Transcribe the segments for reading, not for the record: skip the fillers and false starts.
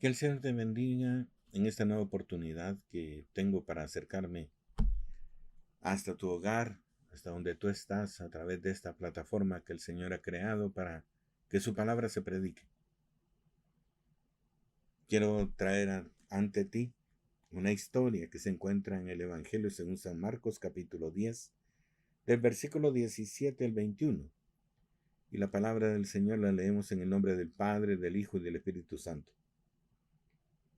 Que el Señor te bendiga en esta nueva oportunidad que tengo para acercarme hasta tu hogar, hasta donde tú estás, a través de esta plataforma que el Señor ha creado para que su palabra se predique. Quiero traer ante ti una historia que se encuentra en el Evangelio según San Marcos capítulo 10, del versículo 17 al 21. Y la palabra del Señor la leemos en el nombre del Padre, del Hijo y del Espíritu Santo.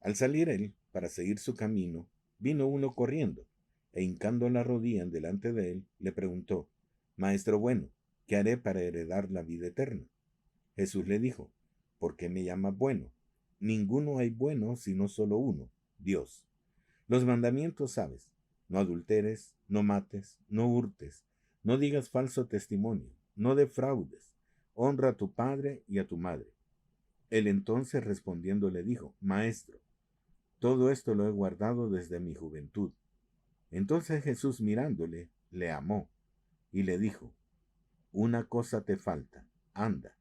Al salir él para seguir su camino, vino uno corriendo, e hincando la rodilla delante de él, le preguntó: Maestro bueno, ¿qué haré para heredar la vida eterna? Jesús le dijo: ¿Por qué me llamas bueno? Ninguno hay bueno sino solo uno, Dios. Los mandamientos sabes: no adulteres, no mates, no hurtes, no digas falso testimonio, no defraudes, honra a tu padre y a tu madre. Él entonces respondiendo le dijo: Maestro, todo esto lo he guardado desde mi juventud. Entonces Jesús mirándole, le amó y le dijo: Una cosa te falta, anda,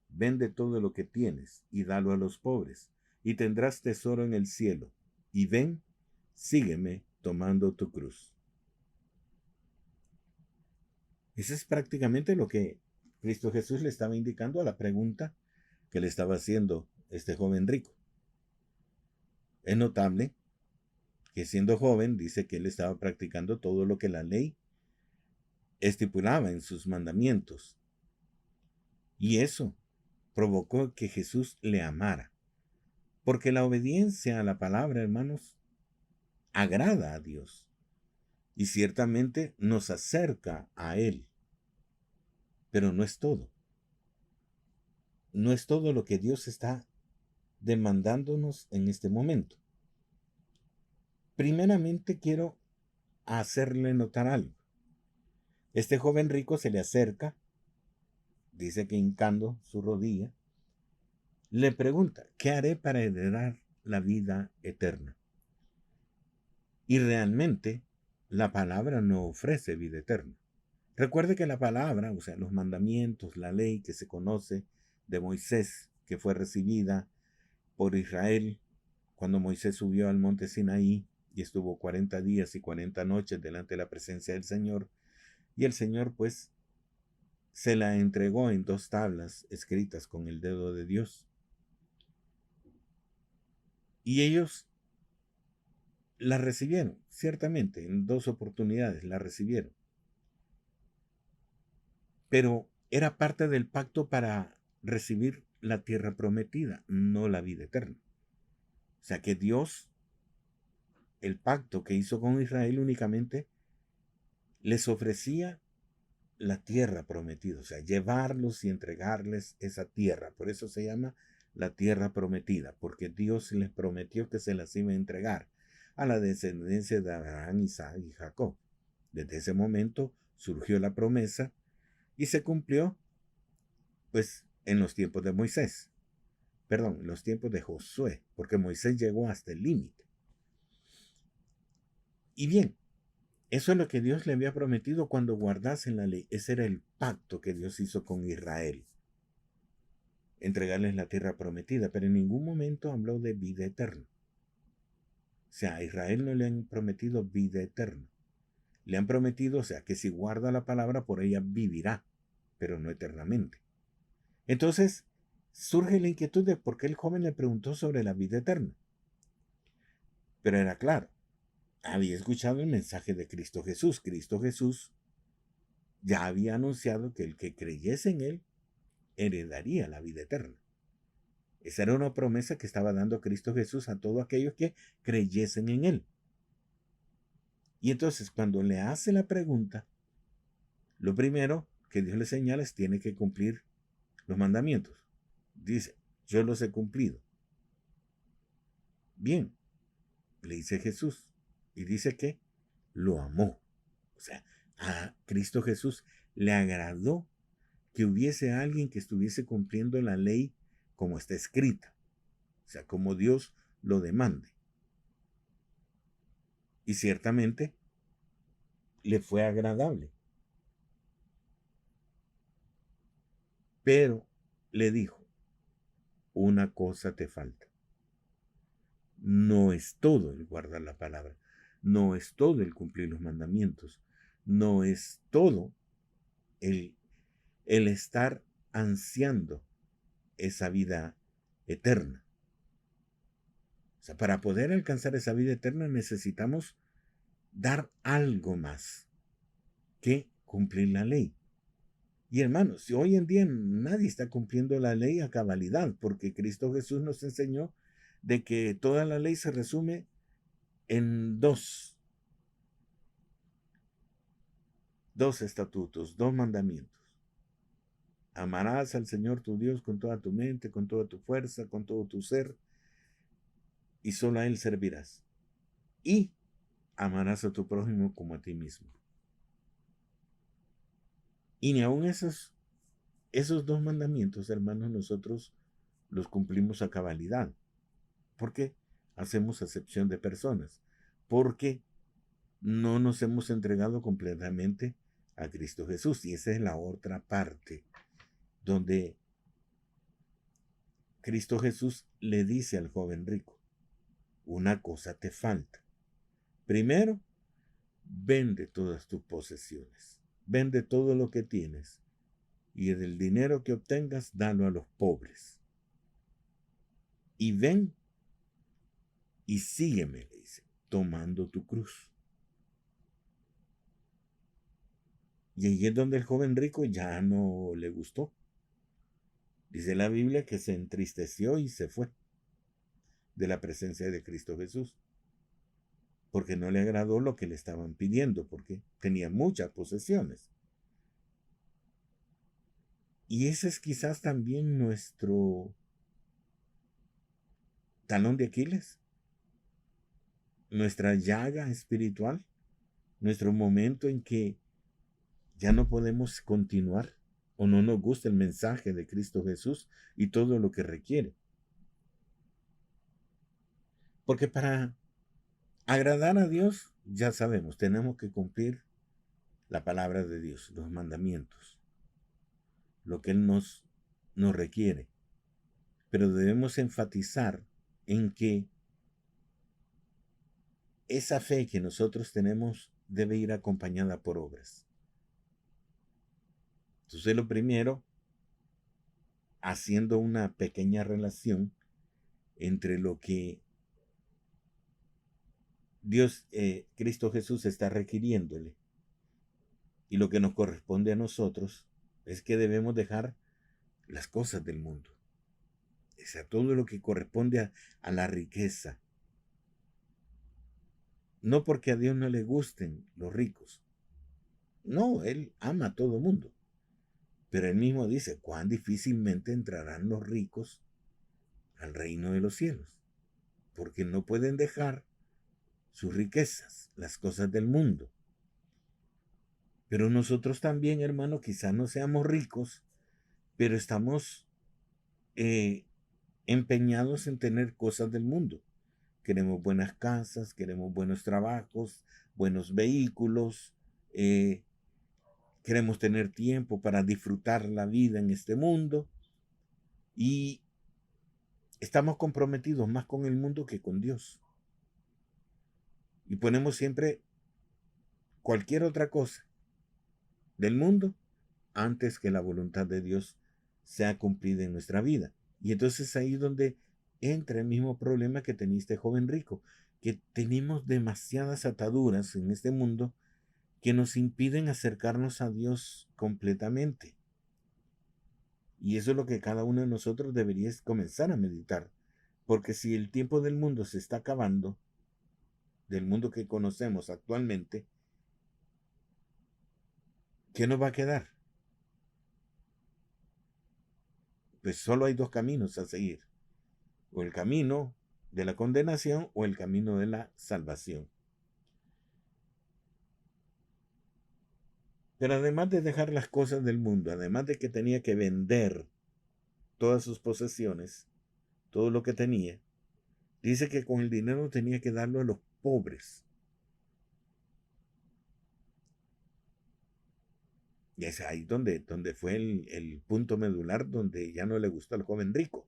vende todo lo que tienes y dalo a los pobres, y tendrás tesoro en el cielo. Y ven, sígueme tomando tu cruz. Eso es prácticamente lo que Cristo Jesús le estaba indicando a la pregunta que le estaba haciendo este joven rico. Es notable que siendo joven dice que él estaba practicando todo lo que la ley estipulaba en sus mandamientos. Y eso provocó que Jesús le amara. Porque la obediencia a la palabra, hermanos, agrada a Dios. Y ciertamente nos acerca a Él. Pero no es todo. No es todo lo que Dios está demandándonos en este momento. Primeramente quiero hacerle notar algo. Este joven rico se le acerca, dice que hincando su rodilla, le pregunta: ¿qué haré para heredar la vida eterna? Y realmente la palabra no ofrece vida eterna. Recuerde que la palabra, o sea, los mandamientos, la ley que se conoce de Moisés, que fue recibida por Israel cuando Moisés subió al monte Sinaí y estuvo 40 días y 40 noches delante de la presencia del Señor, y el Señor pues se la entregó en 2 tablas escritas con el dedo de Dios. Y ellos la recibieron, ciertamente, en 2 oportunidades la recibieron. Pero era parte del pacto para recibir la tierra prometida, no la vida eterna. O sea que Dios, el pacto que hizo con Israel, únicamente les ofrecía la tierra prometida, o sea, llevarlos y entregarles esa tierra. Por eso se llama la tierra prometida, porque Dios les prometió que se las iba a entregar a la descendencia de Abraham, Isaac y Jacob. Desde ese momento surgió la promesa y se cumplió pues en los tiempos de Moisés, perdón, en los tiempos de Josué, porque Moisés llegó hasta el límite. Y bien, eso es lo que Dios le había prometido cuando guardasen la ley. Ese era el pacto que Dios hizo con Israel, entregarles la tierra prometida, pero en ningún momento habló de vida eterna. O sea, a Israel no le han prometido vida eterna. Le han prometido, o sea, que si guarda la palabra, por ella vivirá, pero no eternamente. Entonces, surge la inquietud de por qué el joven le preguntó sobre la vida eterna. Pero era claro, había escuchado el mensaje de Cristo Jesús. Cristo Jesús ya había anunciado que el que creyese en él heredaría la vida eterna. Esa era una promesa que estaba dando Cristo Jesús a todos aquellos que creyesen en él. Y entonces cuando le hace la pregunta, lo primero que Dios le señala es: tiene que cumplir los mandamientos. Dice: yo los he cumplido. Bien, le dice Jesús, y dice que lo amó. O sea, a Cristo Jesús le agradó que hubiese alguien que estuviese cumpliendo la ley como está escrita, o sea, como Dios lo demande. Y ciertamente le fue agradable. Pero le dijo: una cosa te falta. no es todo el guardar la palabra, no es todo el cumplir los mandamientos, no es todo el, el estar ansiando esa vida eterna. O sea, para poder alcanzar esa vida eterna necesitamos dar algo más que cumplir la ley. Y hermanos, si hoy en día nadie está cumpliendo la ley a cabalidad, porque Cristo Jesús nos enseñó de que toda la ley se resume en dos estatutos, dos mandamientos. Amarás al Señor tu Dios con toda tu mente, con toda tu fuerza, con todo tu ser, y solo a Él servirás. Y amarás a tu prójimo como a ti mismo. Y ni aun esos dos mandamientos, hermanos, nosotros los cumplimos a cabalidad. ¿Por qué? Hacemos acepción de personas. Porque no nos hemos entregado completamente a Cristo Jesús. Y esa es la otra parte donde Cristo Jesús le dice al joven rico, una cosa te falta. Primero, vende todas tus posesiones, vende todo lo que tienes y del dinero que obtengas, dalo a los pobres. Y ven y sígueme, le dice, tomando tu cruz. Y ahí es donde el joven rico ya no le gustó. Dice la Biblia que se entristeció y se fue de la presencia de Cristo Jesús, porque no le agradó lo que le estaban pidiendo, porque tenía muchas posesiones. Y ese es quizás también nuestro talón de Aquiles, nuestra llaga espiritual, nuestro momento en que ya no podemos continuar o no nos gusta el mensaje de Cristo Jesús y todo lo que requiere. Porque para agradar a Dios, ya sabemos, tenemos que cumplir la palabra de Dios, los mandamientos, lo que Él nos requiere. Pero debemos enfatizar en que esa fe que nosotros tenemos debe ir acompañada por obras. Entonces, lo primero, haciendo una pequeña relación entre lo que Dios, Cristo Jesús está requiriéndole y lo que nos corresponde a nosotros, es que debemos dejar las cosas del mundo. O sea, todo lo que corresponde a la riqueza. No porque a Dios no le gusten los ricos. No, Él ama a todo mundo. Pero Él mismo dice, cuán difícilmente entrarán los ricos al reino de los cielos. Porque no pueden dejar sus riquezas, las cosas del mundo. Pero nosotros también, hermano, quizás no seamos ricos, pero estamos empeñados en tener cosas del mundo. Queremos buenas casas, queremos buenos trabajos, buenos vehículos, queremos tener tiempo para disfrutar la vida en este mundo y estamos comprometidos más con el mundo que con Dios. Y ponemos siempre cualquier otra cosa del mundo antes que la voluntad de Dios sea cumplida en nuestra vida. Y entonces ahí es donde entra el mismo problema que tenía este joven rico, que tenemos demasiadas ataduras en este mundo que nos impiden acercarnos a Dios completamente. Y eso es lo que cada uno de nosotros debería comenzar a meditar. Porque si el tiempo del mundo se está acabando, del mundo que conocemos actualmente, ¿qué nos va a quedar? Pues solo hay dos caminos a seguir. O el camino de la condenación o el camino de la salvación. Pero además de dejar las cosas del mundo, además de que tenía que vender todas sus posesiones, todo lo que tenía, dice que con el dinero tenía que darlo a los pobres. Y es ahí donde fue el punto medular, donde ya no le gustó al joven rico.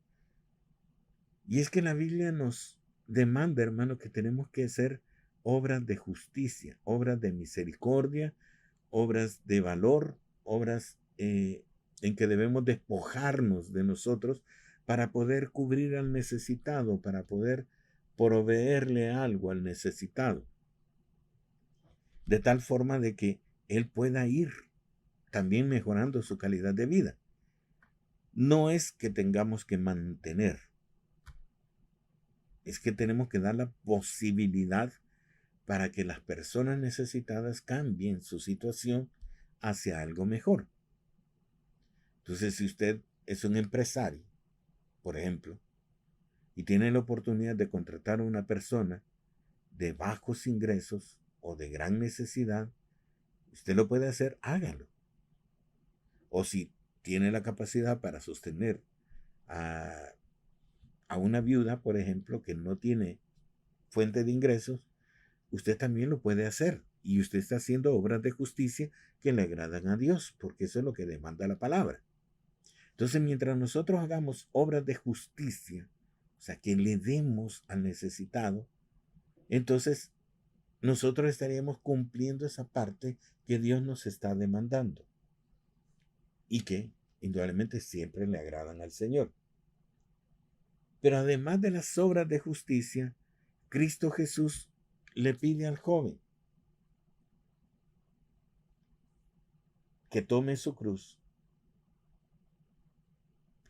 Y es que la Biblia nos demanda, hermano, que tenemos que hacer obras de justicia, obras de misericordia, obras de valor, obras en que debemos despojarnos de nosotros para poder cubrir al necesitado, para poder proveerle algo al necesitado, de tal forma de que él pueda ir también mejorando su calidad de vida. No es que tengamos que mantener, es que tenemos que dar la posibilidad para que las personas necesitadas cambien su situación hacia algo mejor. Entonces, si usted es un empresario, por ejemplo, y tiene la oportunidad de contratar a una persona de bajos ingresos o de gran necesidad, usted lo puede hacer, hágalo. O si tiene la capacidad para sostener a una viuda, por ejemplo, que no tiene fuente de ingresos, usted también lo puede hacer. Y usted está haciendo obras de justicia que le agradan a Dios, porque eso es lo que demanda la palabra. Entonces, mientras nosotros hagamos obras de justicia, o sea, que le demos al necesitado, entonces nosotros estaríamos cumpliendo esa parte que Dios nos está demandando y que indudablemente siempre le agradan al Señor. Pero además de las obras de justicia, Cristo Jesús le pide al joven que tome su cruz,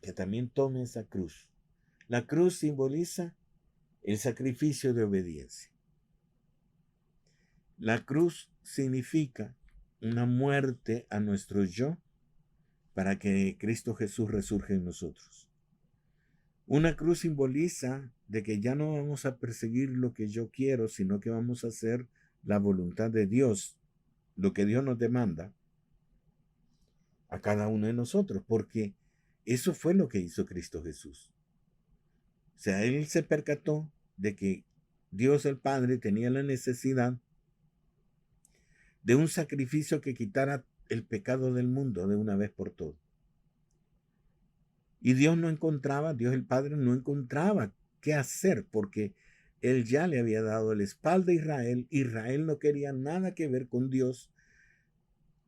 que también tome esa cruz. La cruz simboliza el sacrificio de obediencia. La cruz significa una muerte a nuestro yo para que Cristo Jesús resurja en nosotros. Una cruz simboliza de que ya no vamos a perseguir lo que yo quiero, sino que vamos a hacer la voluntad de Dios, lo que Dios nos demanda a cada uno de nosotros, porque eso fue lo que hizo Cristo Jesús. O sea, Él se percató de que Dios el Padre tenía la necesidad de un sacrificio que quitara el pecado del mundo de una vez por todas. Y Dios el Padre no encontraba qué hacer, porque Él ya le había dado la espalda a Israel. Israel no quería nada que ver con Dios,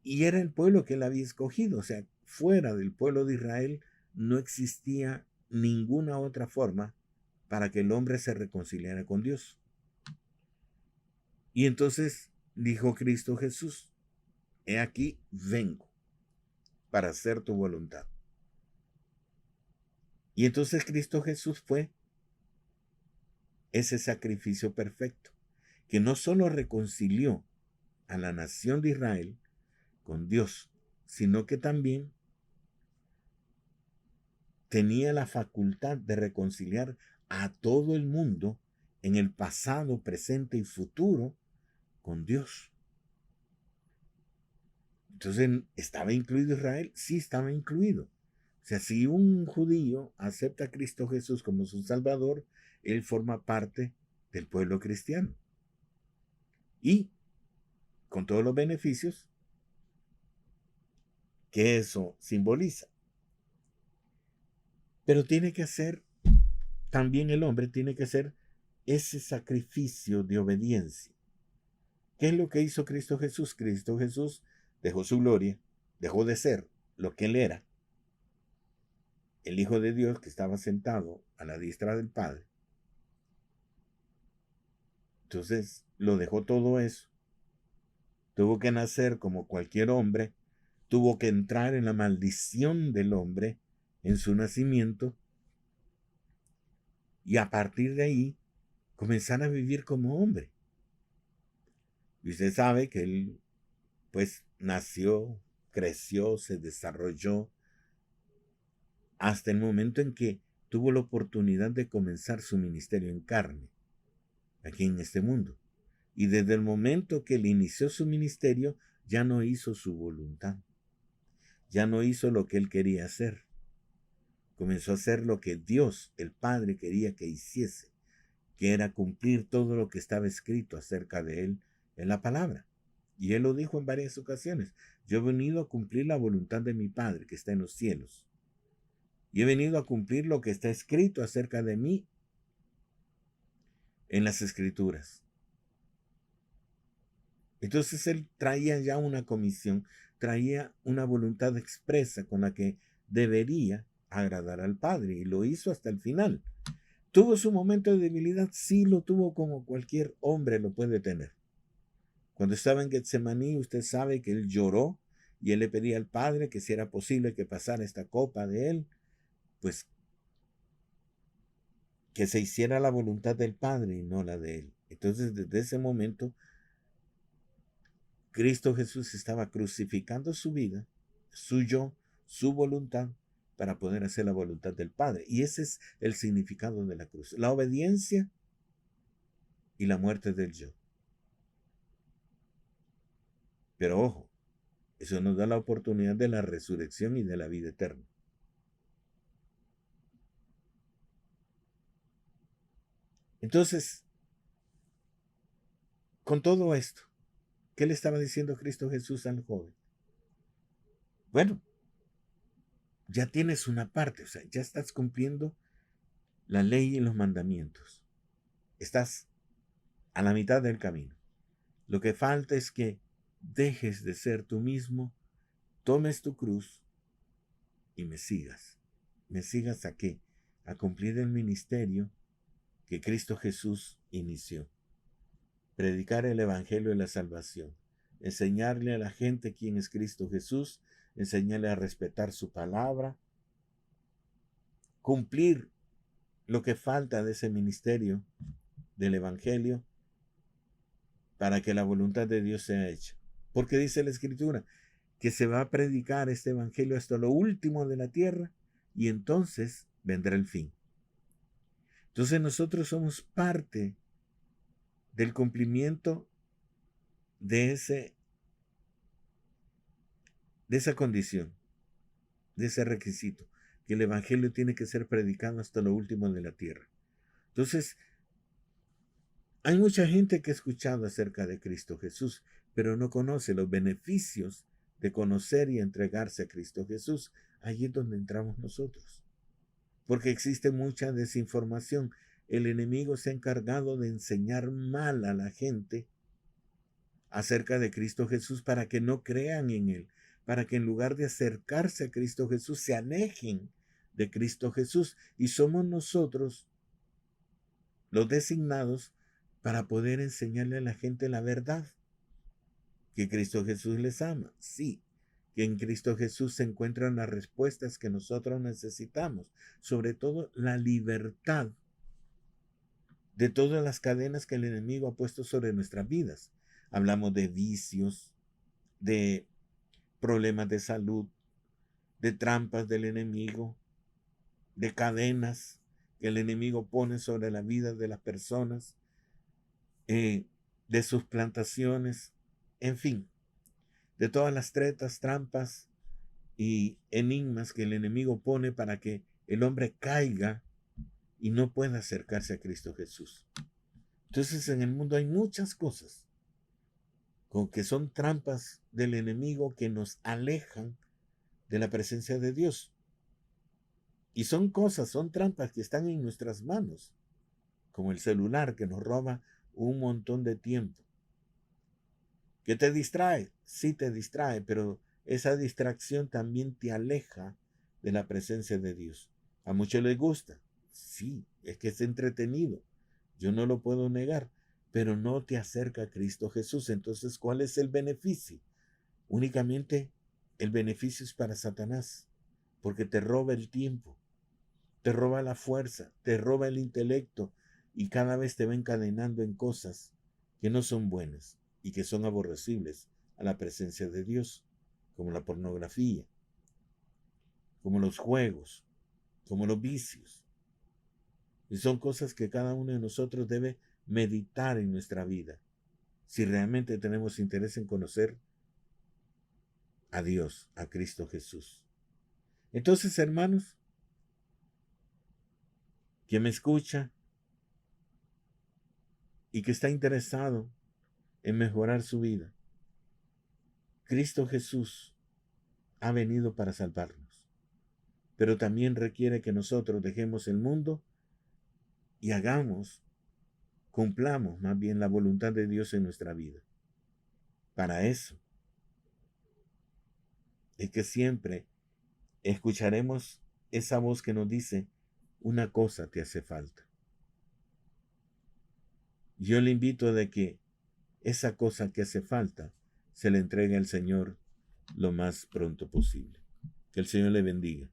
y era el pueblo que Él había escogido. O sea, fuera del pueblo de Israel no existía ninguna otra forma para que el hombre se reconciliara con Dios. Y entonces dijo Cristo Jesús: he aquí, vengo para hacer tu voluntad. Y entonces Cristo Jesús fue ese sacrificio perfecto, que no solo reconcilió a la nación de Israel con Dios, sino que también tenía la facultad de reconciliar a todo el mundo en el pasado, presente y futuro con Dios. Entonces, ¿estaba incluido Israel? Sí, estaba incluido. O sea, si un judío acepta a Cristo Jesús como su Salvador, él forma parte del pueblo cristiano. Y con todos los beneficios que eso simboliza. Pero tiene que hacer, también el hombre tiene que hacer ese sacrificio de obediencia. ¿Qué es lo que hizo Cristo Jesús? Cristo Jesús dejó su gloria, dejó de ser lo que él era, el Hijo de Dios que estaba sentado a la diestra del Padre. Entonces lo dejó todo eso. Tuvo que nacer como cualquier hombre, tuvo que entrar en la maldición del hombre en su nacimiento, y a partir de ahí comenzar a vivir como hombre. Y usted sabe que él pues nació, creció, se desarrolló hasta el momento en que tuvo la oportunidad de comenzar su ministerio en carne, aquí en este mundo. Y desde el momento que él inició su ministerio, ya no hizo su voluntad, ya no hizo lo que él quería hacer. Comenzó a hacer lo que Dios, el Padre, quería que hiciese, que era cumplir todo lo que estaba escrito acerca de él en la palabra. Y él lo dijo en varias ocasiones: yo he venido a cumplir la voluntad de mi Padre que está en los cielos. Y he venido a cumplir lo que está escrito acerca de mí. en las Escrituras. Entonces él traía ya una comisión, traía una voluntad expresa con la que debería agradar al Padre, y lo hizo hasta el final. ¿Tuvo su momento de debilidad? Sí, lo tuvo, como cualquier hombre lo puede tener. Cuando estaba en Getsemaní, usted sabe que él lloró y él le pedía al Padre que si era posible que pasara esta copa de él, pues que se hiciera la voluntad del Padre y no la de él. Entonces, desde ese momento, Cristo Jesús estaba crucificando su vida, su yo, su voluntad, para poder hacer la voluntad del Padre. Y ese es el significado de la cruz: la obediencia y la muerte del yo. Pero ojo, eso nos da la oportunidad de la resurrección y de la vida eterna. Entonces, con todo esto, ¿qué le estaba diciendo Cristo Jesús al joven? Bueno, ya tienes una parte, o sea, ya estás cumpliendo la ley y los mandamientos. Estás a la mitad del camino. Lo que falta es que dejes de ser tú mismo, tomes tu cruz y me sigas. ¿Me sigas a qué? A cumplir el ministerio que Cristo Jesús inició. Predicar el evangelio de la salvación. Enseñarle a la gente quién es Cristo Jesús. Enseñarle a respetar su palabra. Cumplir lo que falta de ese ministerio del evangelio para que la voluntad de Dios sea hecha. Porque dice la Escritura que se va a predicar este evangelio hasta lo último de la tierra y entonces vendrá el fin. Entonces nosotros somos parte del cumplimiento de esa condición, de ese requisito, que el evangelio tiene que ser predicado hasta lo último de la tierra. Entonces, hay mucha gente que ha escuchado acerca de Cristo Jesús, pero no conoce los beneficios de conocer y entregarse a Cristo Jesús. Allí es donde entramos nosotros. Porque existe mucha desinformación. El enemigo se ha encargado de enseñar mal a la gente acerca de Cristo Jesús para que no crean en él, para que en lugar de acercarse a Cristo Jesús se alejen de Cristo Jesús. Y somos nosotros los designados para poder enseñarle a la gente la verdad, que Cristo Jesús les ama, sí, que en Cristo Jesús se encuentran las respuestas que nosotros necesitamos, sobre todo la libertad de todas las cadenas que el enemigo ha puesto sobre nuestras vidas. Hablamos de vicios, de problemas de salud, de trampas del enemigo, de cadenas que el enemigo pone sobre la vida de las personas, de sus plantaciones, en fin, de todas las tretas, trampas y enigmas que el enemigo pone para que el hombre caiga y no pueda acercarse a Cristo Jesús. Entonces en el mundo hay muchas cosas con que son trampas del enemigo que nos alejan de la presencia de Dios. Y son cosas, son trampas que están en nuestras manos, como el celular que nos roba un montón de tiempo. ¿Qué te distrae? Sí te distrae, pero esa distracción también te aleja de la presencia de Dios. A muchos les gusta, sí, es que es entretenido, yo no lo puedo negar, pero no te acerca a Cristo Jesús. Entonces, ¿cuál es el beneficio? Únicamente el beneficio es para Satanás, porque te roba el tiempo, te roba la fuerza, te roba el intelecto y cada vez te va encadenando en cosas que no son buenas y que son aborrecibles a la presencia de Dios, como la pornografía, como los juegos, como los vicios. Y son cosas que cada uno de nosotros debe meditar en nuestra vida, si realmente tenemos interés en conocer a Dios, a Cristo Jesús. Entonces, hermanos, que me escucha y que está interesado en mejorar su vida, Cristo Jesús ha venido para salvarnos, pero también requiere que nosotros dejemos el mundo y hagamos cumplamos más bien la voluntad de Dios en nuestra vida. Para eso es que siempre escucharemos esa voz que nos dice, una cosa te hace falta. Yo le invito de que esa cosa que hace falta se le entregue al Señor lo más pronto posible. Que el Señor le bendiga.